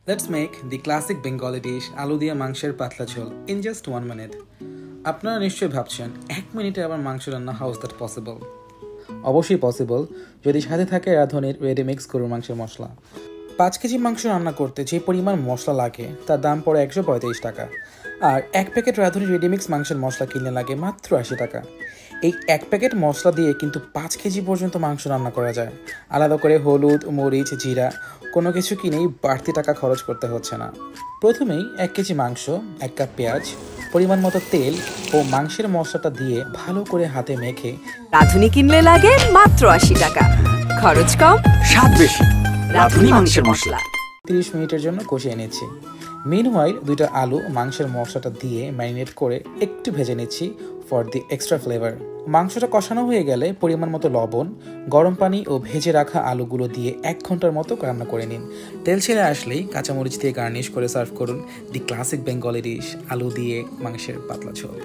Let's make the classic Bengali dish আলু দিয়ে মাংসের পাতলা ঝোল in just 1 minute. আপনারা নিশ্চয়ই ভাবছেন 1 মিনিটে আবার মাংস রান্না হাউ ইজ দ্যাট পসিবল? অবশ্যই পসিবল যদি সাথে থাকে রাঁধুনির রেডিমিক্স গরুর মাংসের মশলা। 5 কেজি মাংস রান্না করতে যে পরিমাণ মশলা লাগে তার দাম পড়ে 135 টাকা, আর 1 প্যাকেট রাঁধুনির রেডিমিক্স মাংসের মশলা কিনলে লাগে মাত্র 80 টাকা। এই 1 প্যাকেট মশলা দিয়ে কিন্তু 5 কেজি পর্যন্ত মাংস রান্না করা যায়। আলাদা করে হলুদ, মরিচ, জিরা কোনো কিছু কিনেই বাড়তি টাকা খরচ করতে হচ্ছে না। প্রথমেই 1 কেজি মাংস, 1 কাপ পেঁয়াজ, পরিমাণ মতো তেল ও মাংসের মশলাটা দিয়ে ভালো করে হাতে মেখে রাঁধুনি কিনলে লাগে মাত্র 80 টাকা, খরচ কম, স্বাদ বেশি। রাঁধুনি মাংসের মশলা 30 মিনিটের জন্য কষিয়ে নিচ্ছি। মিনওয়াইল 2টা আলু মাংসের মশলাটা দিয়ে ম্যারিনেট করে একটু ভেজে নিচ্ছি ফর দি এক্সট্রা ফ্লেভার। মাংসটা কষানো হয়ে গেলে পরিমাণ মতো লবণ, গরম পানি ও ভেজে রাখা আলুগুলো দিয়ে 1 ঘন্টার মতো রান্না করে নিন। তেল ছেড়ে আসলেই কাঁচামরিচ দিয়ে গার্নিশ করে সার্ভ করুন দি ক্লাসিক বেঙ্গলি ডিশ আলু দিয়ে মাংসের পাতলা ঝোল।